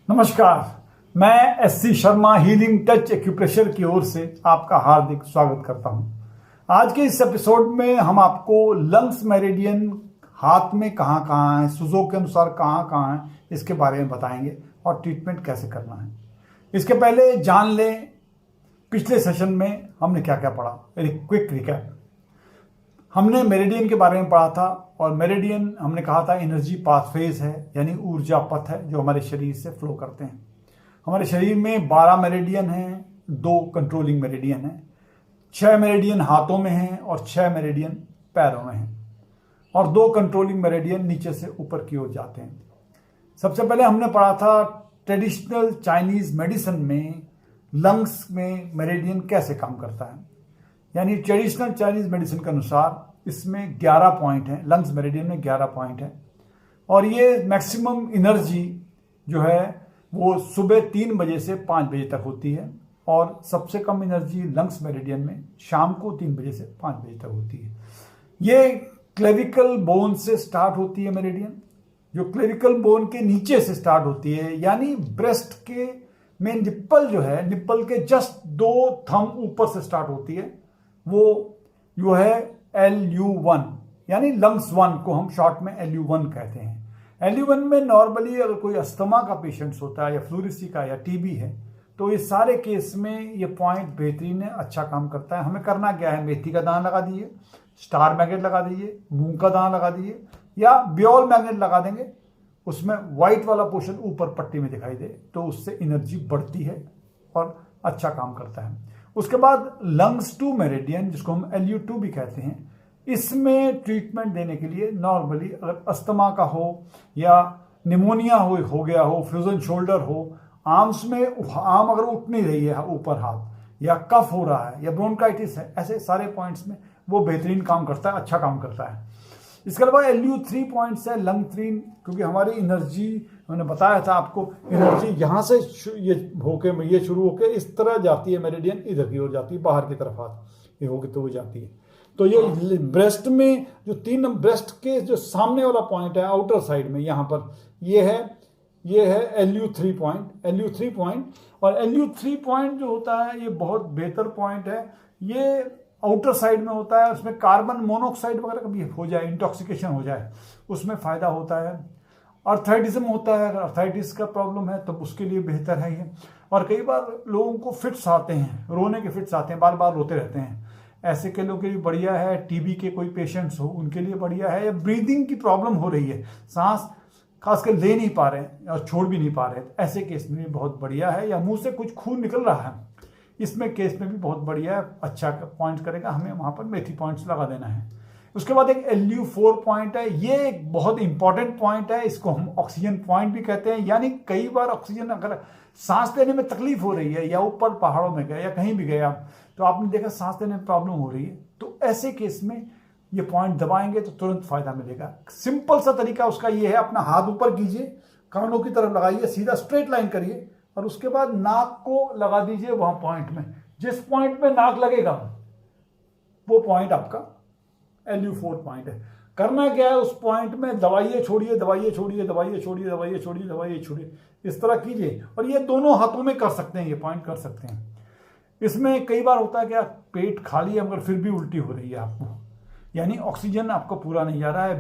नमस्कार, मैं SC Sharma healing touch acupressure की ओर से आपका हार्दिक स्वागत करता हूं। आज के इस एपिसोड में हम आपको लंग्स मेरिडियन हाथ में कहाँ कहाँ है, सुजों के अनुसार कहाँ कहाँ है, इसके बारे में बताएंगे और ट्रीटमेंट कैसे करना है। इसके पहले जान लें पिछले सेशन में हमने क्या क्या पढ़ा। Quick recap. हमने मेरिडियन के बारे में पढ़ा था और मेरिडियन हमने कहा था एनर्जी पाथवेज है, यानी ऊर्जा पथ है जो हमारे शरीर से फ्लो करते हैं। हमारे शरीर में 12 मेरिडियन हैं, 2 कंट्रोलिंग मेरिडियन हैं, 6 मेरिडियन हाथों में हैं और 6 मेरिडियन पैरों में हैं और 2 कंट्रोलिंग मेरिडियन नीचे से ऊपर की ओर जाते हैं। सबसे पहले हमने पढ़ा था ट्रेडिशनल चाइनीज मेडिसिन में लंग्स में मेरिडियन कैसे काम करता है। यानी ट्रेडिशनल चाइनीज मेडिसिन के अनुसार इसमें 11 पॉइंट हैं, लंग्स मेरिडियन में 11 पॉइंट हैं और ये मैक्सिमम एनर्जी जो है वो सुबह 3 बजे से 5 बजे तक होती है और सबसे कम एनर्जी लंग्स मेरिडियन में शाम को 3 बजे से 5 बजे तक होती है। ये क्लेविकल बोन से स्टार्ट होती है मेरिडियन, जो क्लेविकल बोन के नीचे से स्टार्ट होती है, यानी ब्रेस्ट के में निप्पल जो है, निप्पल के जस्ट 2 थंब ऊपर से स्टार्ट होती है। वो जो है LU1 यानी लंग्स 1 को हम शॉर्ट में LU1 कहते हैं। LU1 में नॉर्मली अगर कोई अस्थमा का पेशेंट्स होता है या फ्लूरेसी का या टीबी है तो इस सारे केस में ये पॉइंट बेहतरीन है, अच्छा काम करता है। हमें करना क्या है, मेथी का दाना लगा दीजिए, स्टार मैग्नेट लगा दीजिए, मूंग का दाना लगा दीजिए या बियोल मैग्नेट लगा देंगे, उसमें व्हाइट वाला पोर्शन ऊपर पट्टी में दिखाई दे तो उससे एनर्जी बढ़ती है और अच्छा काम करता है। उसके बाद लंग्स 2 मेरिडियन जिसको हम LU2 भी कहते हैं, इसमें ट्रीटमेंट देने के लिए नॉर्मली अगर अस्थमा का हो या निमोनिया हो गया हो, फ्रोजन शोल्डर हो, आर्म्स में आर्म अगर उठ नहीं रही है ऊपर हाथ, या कफ हो रहा है या ब्रोंकाइटिस है, ऐसे सारे पॉइंट्स में वो बेहतरीन काम करता है, अच्छा काम करता है। इसके अलावा LU3 पॉइंट्स है लंग 3, क्योंकि हमारी एनर्जी मैंने बताया था आपको, एनर्जी यहाँ से ये होके ये शुरू होके इस तरह जाती है, मेरिडियन इधर की ओर जाती है, बाहर की तरफ हाथ ये होके तो वो जाती है। तो ये ब्रेस्ट में जो 3 ब्रेस्ट के जो सामने वाला पॉइंट है आउटर साइड में, यहाँ पर ये है LU3 पॉइंट और LU3 पॉइंट जो होता है ये बहुत बेहतर पॉइंट है। ये आउटर साइड में होता है, उसमें कार्बन मोनोऑक्साइड वगैरह कभी हो जाए, इंटॉक्सिकेशन हो जाए, उसमें फ़ायदा होता है। अर्थराइटिज्म होता है, अर्थराइटिस का प्रॉब्लम है तो उसके लिए बेहतर है ये। और कई बार लोगों को फिट्स आते हैं, रोने के फिट्स आते हैं, बार बार रोते रहते हैं, ऐसे के लोगों के लिए बढ़िया है। टीबी के कोई पेशेंट्स हो उनके लिए बढ़िया है, या ब्रीदिंग की प्रॉब्लम हो रही है, सांस खासकर ले नहीं पा रहे हैं और छोड़ भी नहीं पा रहे हैं, ऐसे केस में भी बहुत बढ़िया है। या मुंह से कुछ खून निकल रहा है, इसमें केस में भी बहुत बढ़िया है, अच्छा पॉइंट करेगा। हमें वहाँ पर मेथी पॉइंट्स लगा देना है। उसके बाद एक LU4 पॉइंट है, ये एक बहुत इंपॉर्टेंट पॉइंट है, इसको हम ऑक्सीजन पॉइंट भी कहते हैं। यानी कई बार ऑक्सीजन अगर सांस लेने में तकलीफ हो रही है या ऊपर पहाड़ों में गए या कहीं भी गए आप, तो आपने देखा सांस लेने में प्रॉब्लम हो रही है, तो ऐसे केस में ये पॉइंट दबाएंगे तो तुरंत फायदा मिलेगा। सिंपल सा तरीका उसका ये है, अपना हाथ ऊपर कीजिए, कानों की तरफ लगाइए, सीधा स्ट्रेट लाइन करिए और उसके बाद नाक को लगा दीजिए वहां पॉइंट में। जिस पॉइंट में नाक लगेगा वो पॉइंट आपका LU4 पॉइंट है। करना क्या है, उस पॉइंट में दवाइयाँ छोड़िए, दवाइयाँ छोड़िए, दवाइयाँ छोड़िए, दवाइयाँ छोड़िए, दवाइयाँ छोड़िए, इस तरह कीजिए। और ये दोनों हाथों में कर सकते हैं, ये पॉइंट कर सकते हैं। इसमें कई बार होता है कि पेट खाली है मगर फिर भी उल्टी हो रही है आपको, यानी ऑक्सीजन आपको पूरा नहीं जा रहा है,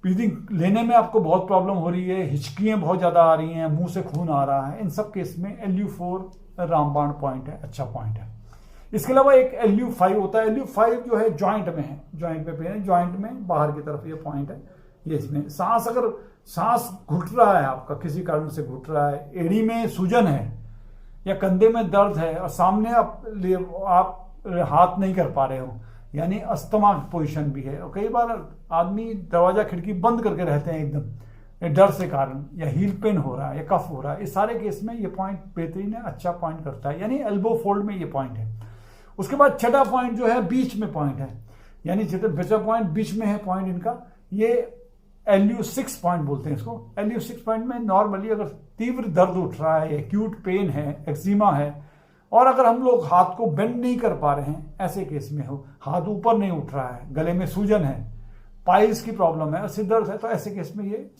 ब्रीदिंग लेने में आपको बहुत प्रॉब्लम हो रही है, हिचकियाँ बहुत ज़्यादा आ रही हैं, मुंह से खून आ रहा है, इन सब केस में LU4 रामबाण पॉइंट है, अच्छा पॉइंट है। इसके अलावा एक LU5 होता है। LU5 जो है जॉइंट में है, जॉइंट में पेन है, जॉइंट में बाहर की तरफ ये पॉइंट है। ये इसमें अगर सांस घुट रहा है आपका, किसी कारण से घुट रहा है, एड़ी में सूजन है या कंधे में दर्द है और सामने आप हाथ नहीं कर पा रहे हो, यानी अस्थमा पोजीशन भी है। और कई बार आदमी दरवाजा खिड़की बंद करके रहते हैं एकदम डर से कारण, या हील पेन हो रहा है या कफ हो रहा है, इस सारे केस में ये पॉइंट बेहतरीन है, अच्छा पॉइंट करता है, यानी एल्बो फोल्ड में ये पॉइंट है। उसके बाद छठा पॉइंट जो है बीच में पॉइंट है, यानी छठा पॉइंट बीच में है पॉइंट इनका, ये LU6 पॉइंट बोलते हैं इसको। LU6 पॉइंट में नॉर्मली अगर तीव्र दर्द उठ रहा है, एक्यूट पेन है, एक्जिमा है, और अगर हम लोग हाथ को बेंड नहीं कर पा रहे हैं, ऐसे केस में हो, हाथ ऊपर नहीं उठ रहा है, गले में सूजन है, पाइल्स की प्रॉब्लम है, सिर दर्द है, तो ऐसे केस में ये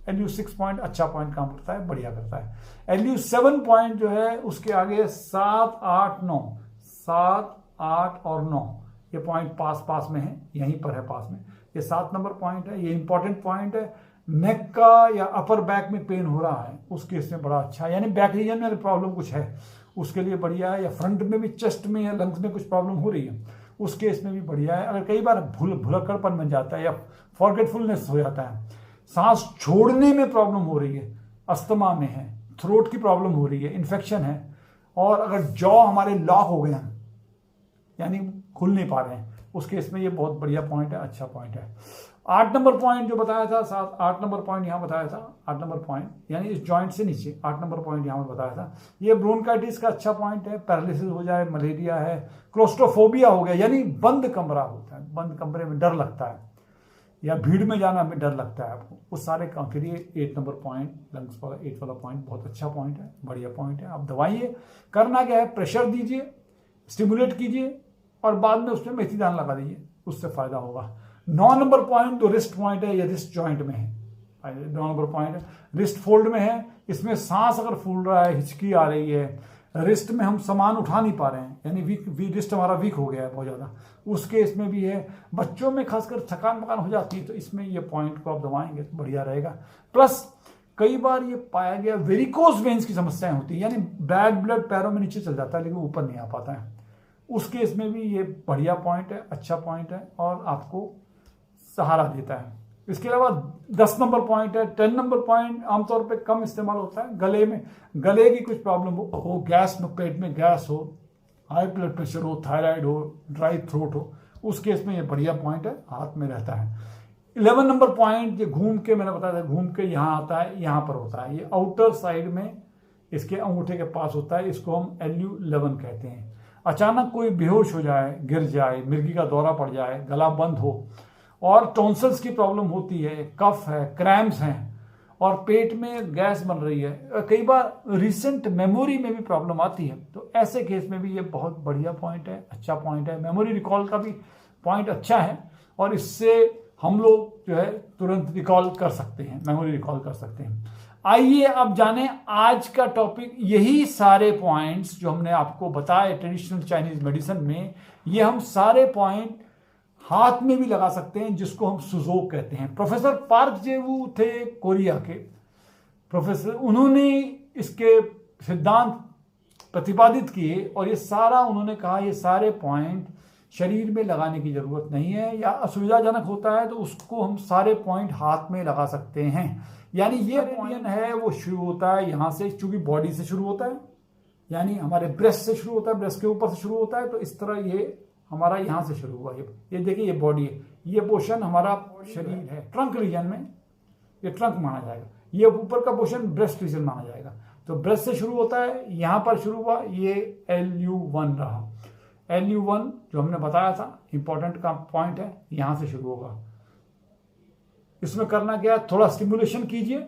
LU6 पॉइंट अच्छा पॉइंट काम करता है, बढ़िया करता है। LU7 पॉइंट जो है उसके आगे 7, 8, 9, 7, 8 और 9 ये पॉइंट पास में है, यहीं पर है पास में। ये 7 नंबर पॉइंट है, ये इंपॉर्टेंट पॉइंट है। नेक का या अपर बैक में पेन हो रहा है उस केस में बड़ा अच्छा है, यानी बैक रीजन में प्रॉब्लम कुछ है उसके लिए बढ़िया है। या फ्रंट में भी, चेस्ट में या लंग्स में कुछ प्रॉब्लम हो रही है उस केस में भी बढ़िया है। अगर कई बार भुलक्कड़पन बन जाता है या फॉरगेटफुलनेस हो जाता है, सांस छोड़ने में प्रॉब्लम हो रही है, अस्थमा में है, थ्रोट की प्रॉब्लम हो रही है, इन्फेक्शन है, और अगर जॉ हमारे लॉक हो गए हैं यानी खुल नहीं पा रहे हैं, उस केस में ये बहुत बढ़िया पॉइंट है, अच्छा पॉइंट है। 8 नंबर पॉइंट जो बताया था, 8 नंबर पॉइंट यहाँ बताया था, 8 नंबर पॉइंट यानी इस जॉइंट से नीचे 8 नंबर पॉइंट यहाँ पर बताया था। ये ब्रोंकाइटिस का अच्छा पॉइंट है, पैरालिसिस हो जाए, मलेरिया है, क्लोस्ट्रोफोबिया हो गया यानी बंद कमरा होता है, बंद कमरे में डर लगता है, या भीड़ में जाना में डर लगता है आपको, उस सारे काम के लिए 8 नंबर पॉइंट, लंग्स वाला 8 वाला पॉइंट बहुत अच्छा पॉइंट है, बढ़िया पॉइंट है। आप दवाइए, करना क्या है, प्रेशर दीजिए, स्टिमुलेट कीजिए और बाद में उसमें मेथी दाना लगा दीजिए, उससे फायदा होगा। 9 नंबर पॉइंट तो रिस्ट पॉइंट है, ये रिस्ट जॉइंट में है, 9 नंबर पॉइंट है, रिस्ट फोल्ड में है। इसमें सांस अगर फूल रहा है, हिचकी आ रही है, रिस्ट में हम सामान उठा नहीं पा रहे हैं यानी रिस्ट हमारा वीक हो गया है बहुत ज़्यादा, उस केस में भी है। बच्चों में खासकर थकान वकान हो जाती है तो इसमें ये पॉइंट को आप दबाएंगे तो बढ़िया रहेगा। प्लस कई बार ये पाया गया वेरिकोज वेन्स की समस्याएं होती है, यानी बैड ब्लड पैरों में नीचे चल जाता है लेकिन ऊपर नहीं आ पाता है, उस केस में भी ये बढ़िया पॉइंट है, अच्छा पॉइंट है और आपको सहारा देता है। इसके अलावा 10 नंबर पॉइंट है। 10 नंबर पॉइंट आमतौर पे कम इस्तेमाल होता है गले में, गले की कुछ प्रॉब्लम हो, गैस में, पेट में गैस हो, हाई ब्लड प्रेशर हो, थायराइड हो, ड्राई थ्रोट हो, उस केस में ये बढ़िया पॉइंट है, हाथ में रहता है। 11 नंबर पॉइंट ये घूम के, मैंने बताया था घूम के यहाँ आता है, यहाँ पर होता है, ये आउटर साइड में इसके अंगूठे के पास होता है, इसको हम LU11 कहते हैं। अचानक कोई बेहोश हो जाए, गिर जाए, मिर्गी का दौरा पड़ जाए, गला बंद हो और टॉन्सिल्स की प्रॉब्लम होती है, कफ है, क्रैम्प्स हैं और पेट में गैस बन रही है, कई बार रिसेंट मेमोरी में भी प्रॉब्लम आती है, तो ऐसे केस में भी ये बहुत बढ़िया पॉइंट है, अच्छा पॉइंट है। मेमोरी रिकॉल का भी पॉइंट अच्छा है और इससे हम लोग जो है तुरंत रिकॉल कर सकते हैं, मेमोरी रिकॉल कर सकते हैं। आइए अब जाने आज का टॉपिक। यही सारे पॉइंट्स जो हमने आपको बताए ट्रेडिशनल चाइनीज मेडिसिन में, ये हम सारे पॉइंट हाथ में भी लगा सकते हैं, जिसको हम सुजोक कहते हैं। प्रोफेसर पार्क जेवू थे कोरिया के प्रोफेसर, उन्होंने इसके सिद्धांत प्रतिपादित किए और ये सारा उन्होंने कहा ये सारे पॉइंट शरीर में लगाने की जरूरत नहीं है, या असुविधाजनक होता है तो उसको हम सारे पॉइंट हाथ में लगा सकते हैं। यानी ये पॉइंट है वो शुरू होता है यहाँ से, चूंकि बॉडी से शुरू होता है, यानी हमारे ब्रेस्ट से शुरू होता है, ब्रेस्ट के ऊपर से शुरू होता है, तो इस तरह ये हमारा यहाँ से शुरू हुआ। ये देखिए, ये बॉडी है, ये पोर्शन हमारा शरीर है, ट्रंक रीजन में ये ट्रंक माना जाएगा, ये ऊपर का पोर्शन ब्रेस्ट रीजन माना जाएगा। तो ब्रेस्ट से शुरू होता है, यहाँ पर शुरू हुआ, ये LU1 रहा। LU1 जो हमने बताया था इंपॉर्टेंट का पॉइंट है, यहाँ से शुरू होगा। इसमें करना क्या है, थोड़ा स्टिमुलेशन कीजिए,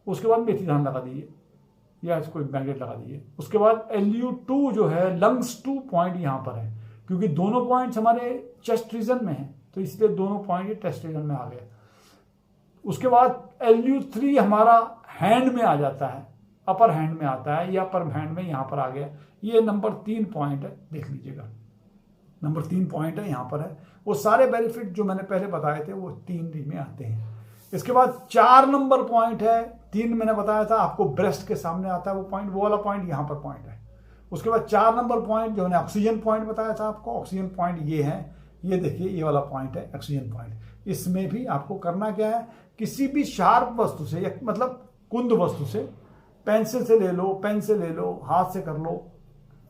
उसके बाद मेथी दाना लगा दीजिए या इसको मैग्नेट लगा दीजिए। उसके बाद LU2 जो है, लंग्स 2 पॉइंट यहाँ पर है, क्योंकि दोनों पॉइंट्स हमारे चेस्ट रीजन में हैं तो इसलिए दोनों पॉइंट ये चेस्ट रीजन में आ गए। उसके बाद LU3 हमारा हैंड में आ जाता है, अपर हैंड में आता है, या अपर हैंड में यहाँ पर आ गया। ये नंबर 3 पॉइंट है, देख लीजिएगा, नंबर 3 पॉइंट है, यहाँ पर है। वो सारे बेनिफिट जो मैंने पहले बताए थे वो 3 में आते हैं। इसके बाद 4 नंबर पॉइंट है, 3 मैंने बताया था आपको, ब्रेस्ट के सामने आता है वो पॉइंट, वो वाला पॉइंट यहाँ पर पॉइंट है। उसके बाद 4 नंबर पॉइंट जो मैंने ऑक्सीजन पॉइंट बताया था आपको, ऑक्सीजन पॉइंट ये है, ये देखिए ये वाला पॉइंट है ऑक्सीजन पॉइंट। इसमें भी आपको करना क्या है, किसी भी शार्प वस्तु से, मतलब कुंद वस्तु से, पेंसिल से ले लो, पेन से ले लो, हाथ से कर लो,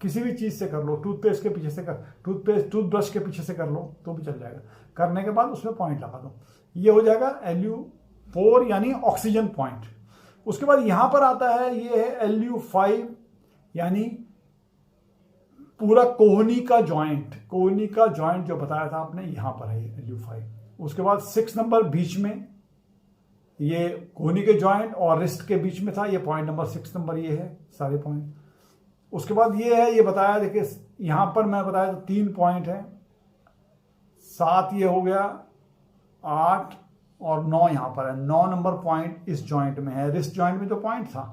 किसी भी चीज से कर लो, टूथपेस्ट के पीछे से कर, टूथब्रश के पीछे से कर लो तो भी चल जाएगा। करने के बाद उसमें पॉइंट लगा दो, ये हो जाएगा LU4 यानी ऑक्सीजन पॉइंट। उसके बाद यहां पर आता है, ये है LU5 यानी पूरा कोहनी का जॉइंट, कोहनी का जॉइंट जो बताया था आपने, यहां पर है ये LU5। उसके बाद 6 नंबर बीच में, ये कोहनी के जॉइंट और रिस्ट के बीच में था, ये पॉइंट नंबर 6 नंबर ये है सारे पॉइंट। उसके बाद ये है, ये बताया, देखिए यहां पर मैं बताया तो 3 पॉइंट है, 7 ये हो गया, 8 और 9 यहाँ पर है। 9 नंबर पॉइंट इस जॉइंट में है, रिस्ट जॉइंट में जो पॉइंट था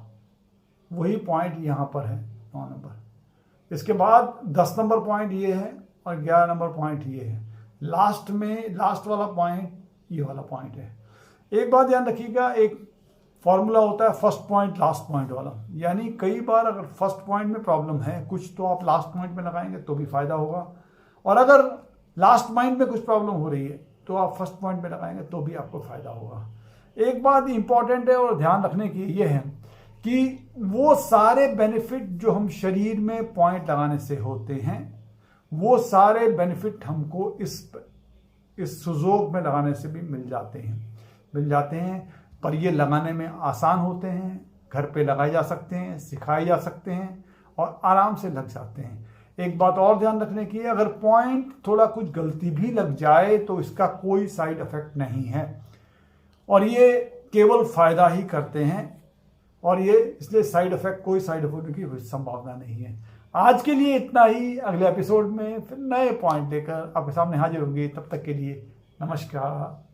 वही पॉइंट यहाँ पर है 9 नंबर। इसके बाद 10 नंबर पॉइंट ये है और 11 नंबर पॉइंट ये है। लास्ट में लास्ट वाला पॉइंट ये वाला पॉइंट है। एक बात ध्यान रखिएगा, एक फॉर्मूला होता है फर्स्ट पॉइंट लास्ट पॉइंट वाला, यानी कई बार अगर फर्स्ट पॉइंट में प्रॉब्लम है कुछ तो आप लास्ट पॉइंट में लगाएंगे तो भी फायदा होगा, और अगर लास्ट पॉइंट में कुछ प्रॉब्लम हो रही है तो आप फर्स्ट पॉइंट में लगाएंगे तो भी आपको फायदा होगा। एक बात इंपॉर्टेंट है और ध्यान रखने की ये है कि वो सारे बेनिफिट जो हम शरीर में पॉइंट लगाने से होते हैं वो सारे बेनिफिट हमको इस सुजोग में लगाने से भी मिल जाते हैं, पर ये लगाने में आसान होते हैं, घर पे लगाए जा सकते हैं, सिखाए जा सकते हैं और आराम से लग जाते हैं। एक बात और ध्यान रखने की है, अगर पॉइंट थोड़ा कुछ गलती भी लग जाए तो इसका कोई साइड इफेक्ट नहीं है और ये केवल फायदा ही करते हैं, और ये इसलिए कोई साइड इफेक्ट की संभावना नहीं है। आज के लिए इतना ही। अगले एपिसोड में फिर नए पॉइंट लेकर आपके सामने हाजिर होंगे। तब तक के लिए नमस्कार,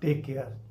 टेक केयर।